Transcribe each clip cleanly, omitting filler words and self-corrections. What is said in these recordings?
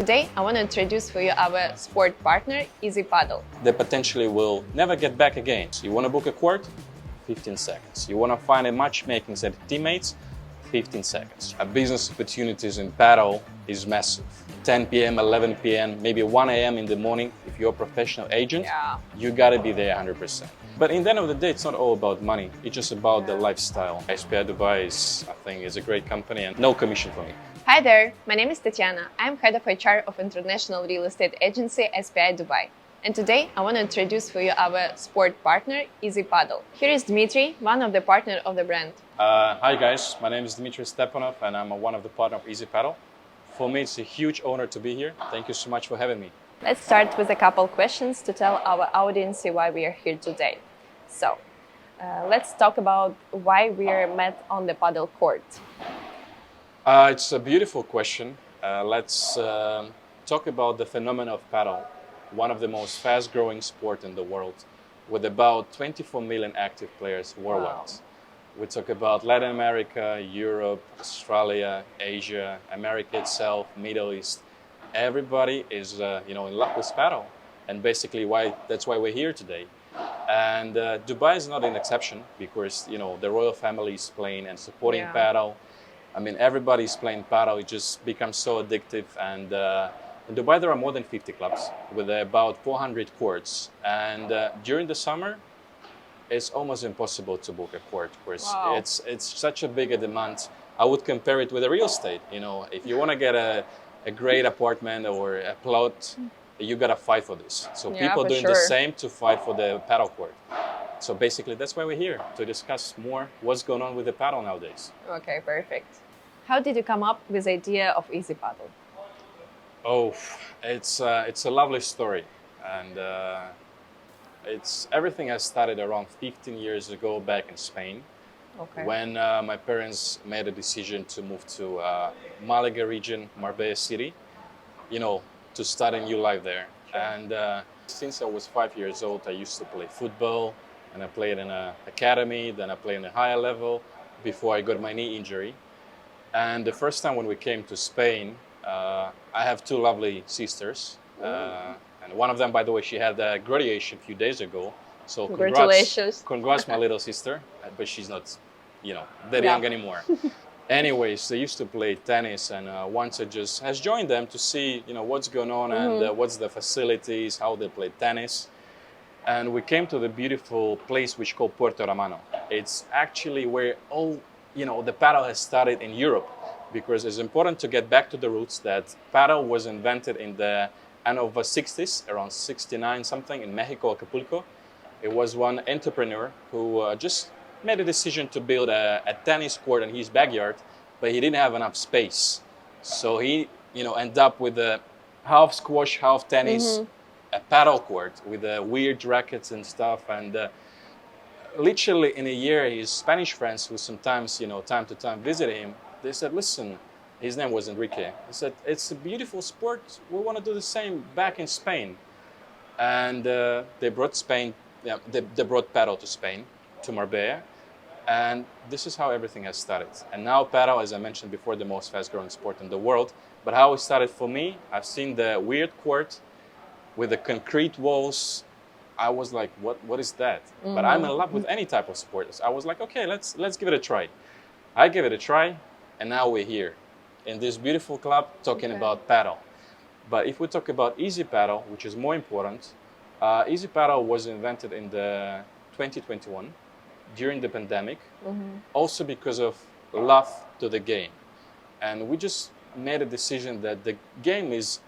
Today, I want to introduce for you our sport partner, EasyPadel. They potentially will never get back again. So you want to book a court? 15 seconds. You want to find a matchmaking set of teammates? 15 seconds. Business opportunities in padel is massive. 10 p.m., 11 p.m., maybe 1 a.m. in the morning. If you're a professional agent, you got to be there 100%. But in the end of the day, it's not all about money. It's just about the lifestyle. SPI Dubai is, I think, is a great company and no commission for me. Hi there, my name is Tatiana. I'm head of HR of international real estate agency SPI Dubai. And today I want to introduce for you our sport partner, EasyPadel. Here is Dmitry, one of the partners of the brand. Hi guys, my name is Dimitri Stepanov and I'm one of the partners of EasyPadel. For me, it's a huge honor to be here. Thank you so much for having me. Let's start with a couple questions to tell our audience why we are here today. So, let's talk about why we are met on the padel court. It's a beautiful question. Let's talk about the phenomenon of padel, one of the most fast-growing sport in the world, with about 24 million active players worldwide. Wow. We talk about Latin America, Europe, Australia, Asia, America itself, Middle East. Everybody is in love with padel, and basically that's why we're here today. And Dubai is not an exception because the royal family is playing and supporting padel. I mean, everybody's playing padel. It just becomes so addictive. And in Dubai, there are more than 50 clubs with about 400 courts. And during the summer, it's almost impossible to book a court because it's such a big demand. I would compare it with a real estate. If you want to get a great apartment or a plot, you got to fight for this. So people doing the same to fight for the padel court. So basically, that's why we're here, to discuss more what's going on with the padel nowadays. Okay, perfect. How did you come up with the idea of EasyPadel? Oh, it's a lovely story. And everything has started around 15 years ago back in Spain. Okay. When my parents made a decision to move to Malaga region, Marbella city, to start a new life there. Sure. And since I was 5 years old, I used to play football. And I played in an academy, then I played in a higher level before I got my knee injury. And the first time when we came to Spain, I have two lovely sisters. And one of them, by the way, she had a graduation a few days ago. So congratulations. Congrats, my little sister. But she's not, that young anymore. Anyways, they used to play tennis, and once I just has joined them to see, what's going on and what's the facilities, how they play tennis. And we came to the beautiful place which is called Puerto Romano. It's actually where all, the padel has started in Europe, because it's important to get back to the roots that padel was invented in the end of the 60s, around 69 something, in Mexico, Acapulco. It was one entrepreneur who just made a decision to build a tennis court in his backyard, but he didn't have enough space. So he, ended up with a half squash, half tennis, a paddle court with weird rackets and stuff. And literally in a year, his Spanish friends, who sometimes, time to time visit him, they said, listen, his name was Enrique. He said, it's a beautiful sport. We want to do the same back in Spain. And they brought they brought padel to Spain, to Marbella. And this is how everything has started. And now padel, as I mentioned before, the most fast-growing sport in the world. But how it started for me, I've seen the weird court with the concrete walls. I was like, what is that? But I'm in love with any type of sport. I was like, okay, let's give it a try. I gave it a try, and now we're here in this beautiful club talking about padel. But if we talk about EasyPadel, which is more important, EasyPadel was invented in the 2021 during the pandemic, also because of love to the game. And we just made a decision that the game is,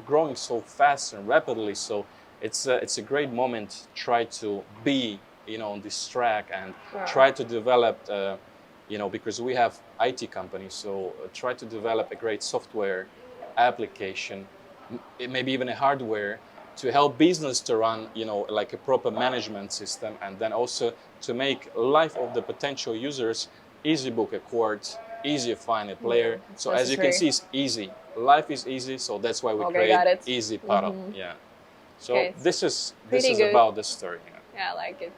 growing so fast and rapidly. So it's a great moment to try to be, on this track and try to develop, because we have IT companies, so try to develop a great software application, maybe even a hardware, to help business to run, like a proper management system, and then also to make life of the potential users easy book a court, easy find a player. So as you can see, it's easy. Life is easy, so that's why we create EasyPadel. Yeah. So this is about the story. Yeah, I like it.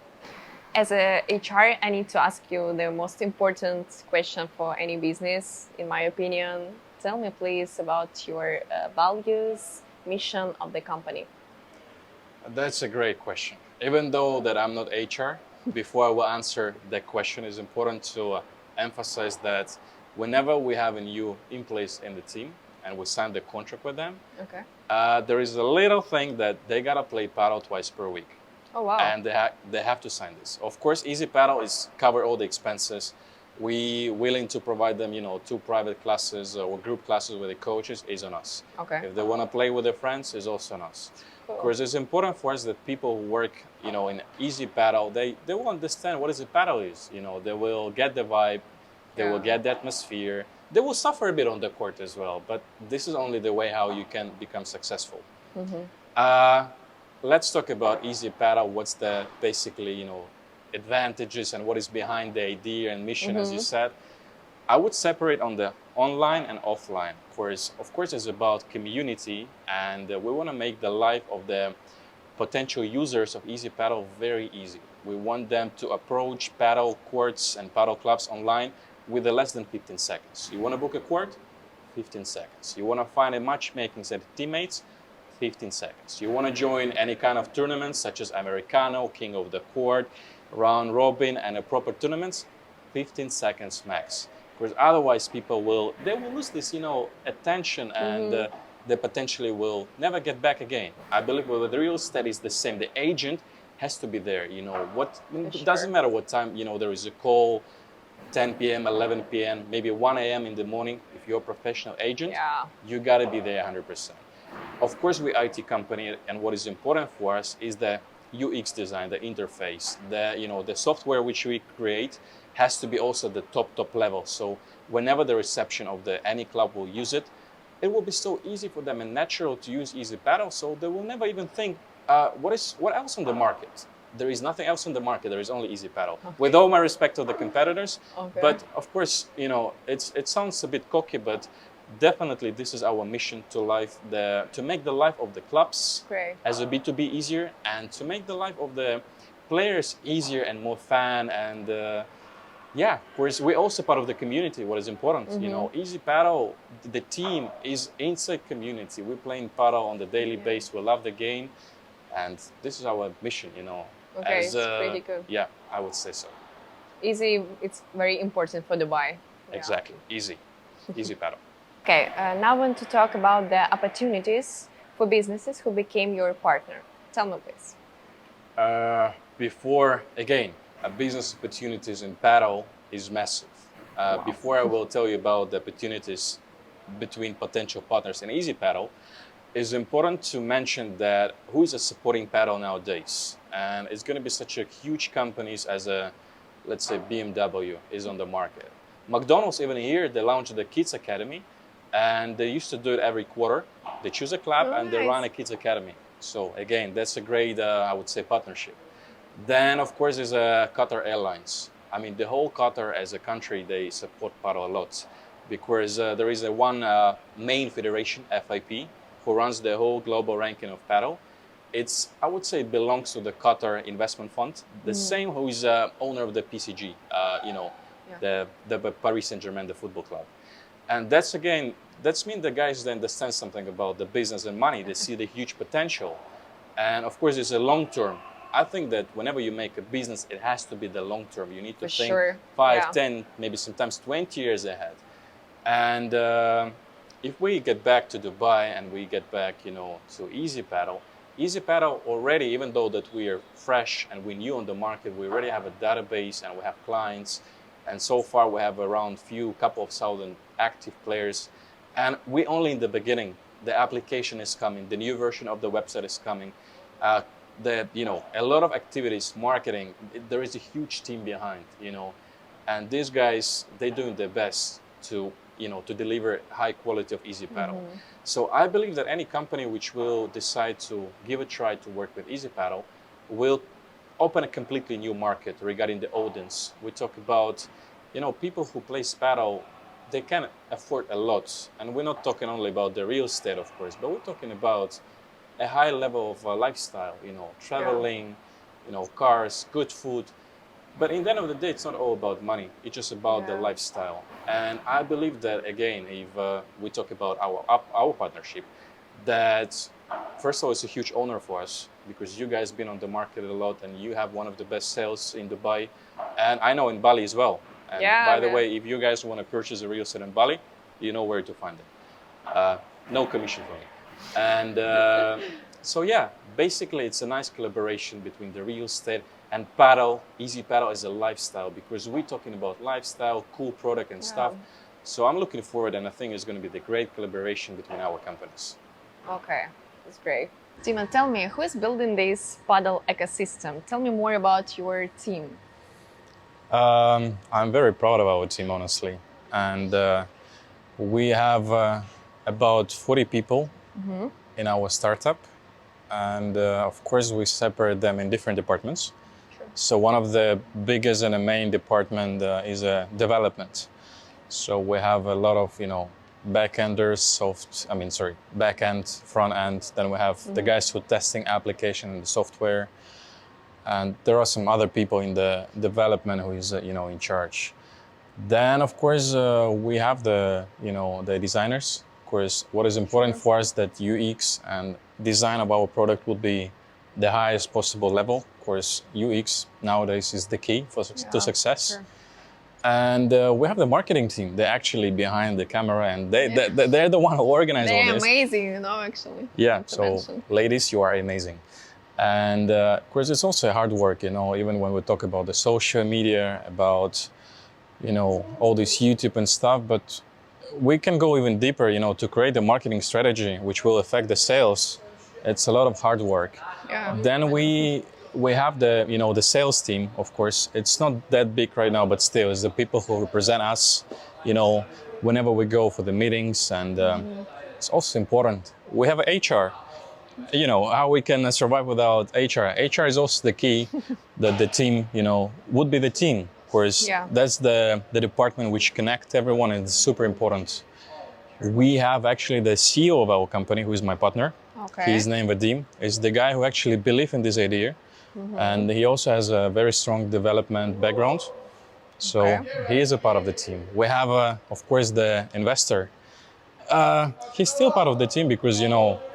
As a HR, I need to ask you the most important question for any business, in my opinion. tell me please about your values, mission of the company. That's a great question. Even though that I'm not HR, before I will answer that question, it's important to emphasize that whenever we have a new in place in the team and we sign the contract with them, Okay. there is a little thing that they gotta play paddle twice per week. Oh wow. And they have to sign this. Of course, EasyPadel is cover all the expenses. We willing to provide them, 2 private classes or group classes with the coaches is on us. Okay. If they want to play with their friends, is also on us. Cool. Of course, it's important for us that people who work, in EasyPadel, they will understand what EasyPadel is. They will get the vibe, they will get the atmosphere. They will suffer a bit on the court as well, but this is only the way how you can become successful. Let's talk about EasyPadel. What's the basically, advantages and what is behind the idea and mission, as you said. I would separate on the online and offline. Of course, it's about community, and we want to make the life of the potential users of EasyPadel very easy. We want them to approach paddle courts and paddle clubs online with less than 15 seconds. You want to book a court? 15 seconds. You want to find a matchmaking set of teammates? 15 seconds. You want to join any kind of tournaments such as Americano, King of the Court, Round Robin, and a proper tournaments? 15 seconds max. Because otherwise people will lose this, attention, and they potentially will never get back again. I believe with the real estate is the same. The agent has to be there. It doesn't matter what time, there is a call, 10 p.m., 11 p.m., maybe 1 a.m. in the morning. If you're a professional agent, you got to be there 100%. Of course, we're IT company, and what is important for us is the UX design, the interface, the software which we create has to be also the top level. So whenever the reception of any club will use it, it will be so easy for them and natural to use EasyPadel. So they will never even think, what else on the market? There is nothing else on the market. There is only EasyPadel. Okay. With all my respect to the competitors, but of course, it sounds a bit cocky, but definitely this is our mission to make the life of the clubs as a B2B easier, and to make the life of the players easier and more fun. And of course, we're also part of the community, what is important. EasyPadel, the team is inside community. We're playing paddle on the daily basis. We love the game, and this is our mission, Okay, it's pretty good. Yeah, I would say so. Easy, it's very important for Dubai. Exactly, easy paddle. Okay, now I want to talk about the opportunities for businesses who became your partner. Tell me, please. Before, again, business opportunities in paddle is massive. Before I will tell you about the opportunities between potential partners in EasyPadel, it's important to mention that who is supporting paddle nowadays. And it's going to be such a huge companies as let's say BMW is on the market. McDonald's even here, they launched the Kids Academy, and they used to do it every quarter. They choose a club and they run a Kids Academy. So again, that's a great, I would say, partnership. Then of course is Qatar Airlines. I mean, the whole Qatar as a country, they support paddle a lot, because there is one main federation, FIP, who runs the whole global ranking of paddle. It's, I would say, belongs to the Qatar Investment Fund, the same who is owner of the PCG, the Paris Saint-Germain, the football club. And that's mean the guys that understand something about the business and money. They see the huge potential. And of course, it's a long term. I think that whenever you make a business, it has to be the long term. You need to think 5, 10, maybe sometimes 20 years ahead. And if we get back to Dubai and we get back, to EasyPadel already, even though that we are fresh and we're new on the market, we already have a database and we have clients. And so far we have around couple of thousand active players. And we're only in the beginning. The application is coming. The new version of the website is coming. A lot of activities, marketing. There is a huge team behind, and these guys, they're doing their best to deliver high quality of EasyPadel. So I believe that any company which will decide to give a try to work with EasyPadel will open a completely new market regarding the audience. We talk about, people who play paddle, they can afford a lot. And we're not talking only about the real estate, of course, but we're talking about a high level of lifestyle, traveling, cars, good food. But in the end of the day, it's not all about money. It's just about the Yeah. lifestyle. And I believe that, again, if we talk about our partnership, that first of all, it's a huge honor for us because you guys been on the market a lot and you have one of the best sales in Dubai. And I know in Bali as well. And Yeah, by the man. way, if you guys want to purchase a real estate in Bali, you know where to find it. No commission for me. And so yeah, basically it's a nice collaboration between the real estate and padel. EasyPadel is a lifestyle because we're talking about lifestyle, cool product and stuff. So I'm looking forward, and I think it's going to be the great collaboration between our companies. Okay, that's great. Dima, tell me, who is building this paddle ecosystem? Tell me more about your team. I'm very proud of our team, honestly. And we have about 40 people in our startup. And of course, we separate them in different departments. Sure. So one of the biggest and the main department is development. So we have a lot of, back-enders, back-end, front-end. Then we have the guys who are testing application and the software. And there are some other people in the development who is, in charge. Then, of course, we have the designers. Of course, what is important for us that UX and design of our product would be the highest possible level. Of course, UX nowadays is the key to success. Sure. And we have the marketing team. They're actually behind the camera, and they're the one who organize all They're this. amazing, actually. Yeah, not to so mention. ladies, you are amazing. And of course, it's also hard work, even when we talk about the social media, about, all this YouTube and stuff, but we can go even deeper, to create a marketing strategy which will affect the sales. It's a lot of hard work. Yeah. Then we have the sales team, of course. It's not that big right now, but still, it's the people who represent us, whenever we go for the meetings. And it's also important. We have HR. How we can survive without HR. HR is also the key that the team, would be the team. Of course, that's the department which connect everyone, and it's super important. We have actually the CEO of our company, who is my partner. Okay. His name Vadim, is the guy who actually believed in this idea. And he also has a very strong development background. So he is a part of the team. We have, of course, the investor. He's still part of the team because,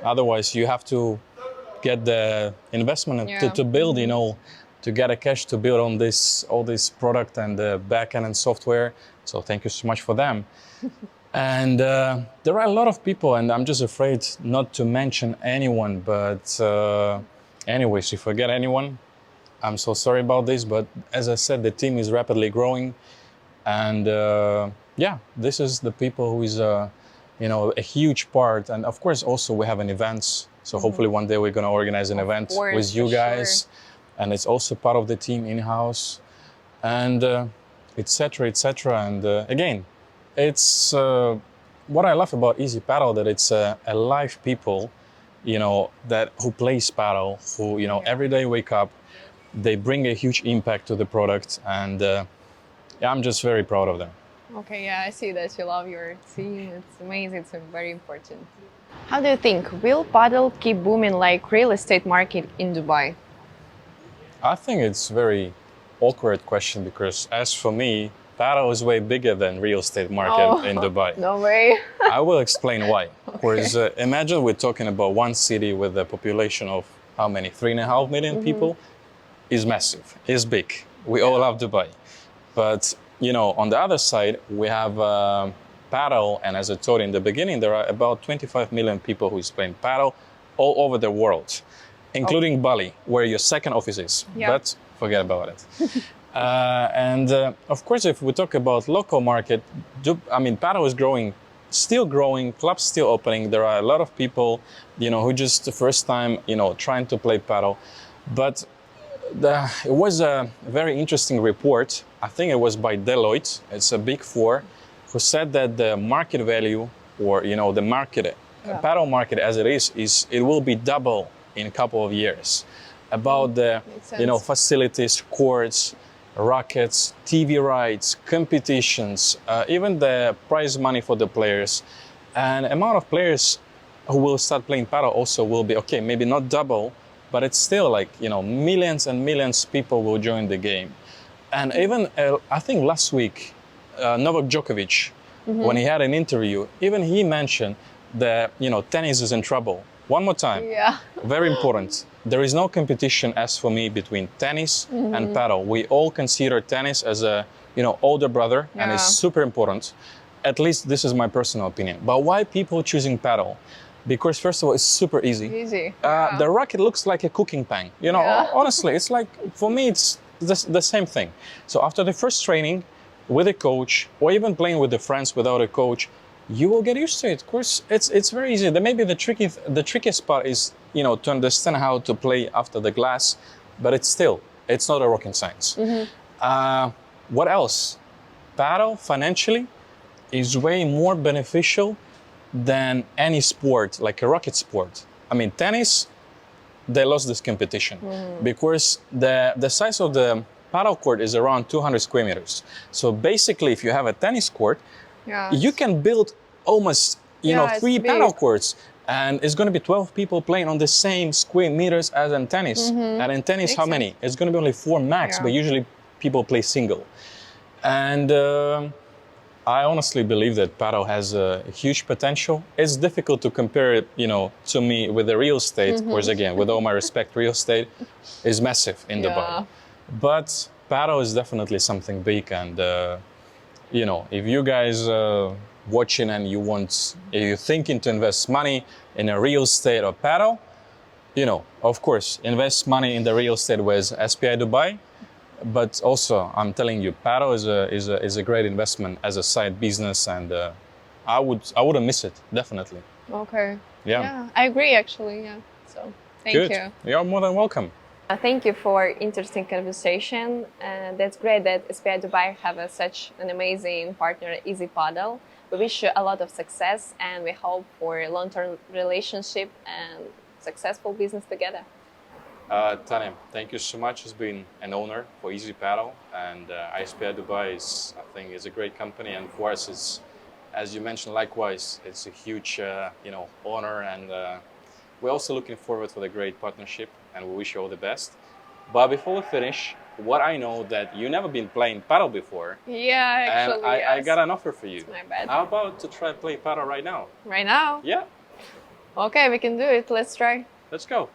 otherwise you have to get the investment to build, to get a cash to build on all this product and the backend and software. So thank you so much for them. And there are a lot of people, and I'm just afraid not to mention anyone. But anyways, if I forget anyone, I'm so sorry about this. But as I said, the team is rapidly growing. And this is the people who is, a huge part. And of course, also we have an events. So hopefully one day we're going to organize an event with you guys. Sure. And it's also part of the team in-house, and et cetera, et cetera. And again, it's what I love about EasyPadel, that it's a live people, who plays paddle, who, every day wake up, they bring a huge impact to the product. And I'm just very proud of them. Okay, yeah, I see that you love your team. It's amazing. It's very important. How do you think, will paddle keep booming like real estate market in Dubai? I think it's a very awkward question because, as for me, paddle is way bigger than real estate market in Dubai. No way. I will explain why. Because imagine we're talking about one city with a population of how many? 3.5 million people. Is massive. Is big. We all love Dubai. But, on the other side, we have paddle, and as I told you in the beginning, there are about 25 million people who is playing paddle all over the world, including Bali, where your second office is. But forget about it. And of course, if we talk about local market, paddle is still growing, clubs still opening. There are a lot of people, who just the first time, trying to play paddle. But it was a very interesting report. I think it was by Deloitte. It's a big four, who said that the market value, or the market, paddle market as it is it will be double in a couple of years. About the facilities, courts, rackets, TV rights, competitions, even the prize money for the players, and amount of players who will start playing paddle also will be maybe not double, but it's still like millions and millions of people will join the game. And even, I think last week, Novak Djokovic, when he had an interview, even he mentioned that, tennis is in trouble. One more time. Yeah. Very important. There is no competition, as for me, between tennis and paddle. We all consider tennis as a, older brother, and it's super important. At least this is my personal opinion. But why people choosing paddle? Because first of all, it's super easy. Easy. The racket looks like a cooking pan. Honestly, it's like, for me, it's the same thing. So after the first training with a coach, or even playing with the friends without a coach, you will get used to it. Of course, it's very easy. Maybe the trickiest part is, to understand how to play after the glass, but it's not a rocket science. What else? Paddle, financially, is way more beneficial than any sport, like a racket sport. I mean, tennis, they lost this competition because the size of the paddle court is around 200 square meters. So basically, if you have a tennis court, you can build almost, 3 paddle courts, and it's going to be 12 people playing on the same square meters as in tennis. And in tennis, how many? It's going to be only 4 max, but usually people play single. And I honestly believe that paddle has a huge potential. It's difficult to compare it, to me with the real estate. Of course, again, with all my respect, real estate is massive in Dubai. But paddle is definitely something big. And, if you guys watching and you're thinking to invest money in a real estate or paddle, of course, invest money in the real estate with SPI Dubai. But also, I'm telling you, paddle is a great investment as a side business, and I wouldn't miss it, definitely. Okay. Yeah. I agree, actually. Yeah. So thank you. You're more than welcome. Thank you for interesting conversation. That's great that SPI Dubai have such an amazing partner, EasyPadel. We wish you a lot of success, and we hope for a long-term relationship and successful business together. Tanya, thank you so much. It's been an honor for EasyPadel, and SPI Dubai is a great company, and for us, it's, as you mentioned, likewise, it's a huge, honor, and we're also looking forward for the great partnership, and we wish you all the best. But before we finish, what I know that you never been playing paddle before. Yeah, actually, and I got an offer for you. It's my bad. How about to try play paddle right now? Right now? Yeah. Okay, we can do it. Let's try. Let's go.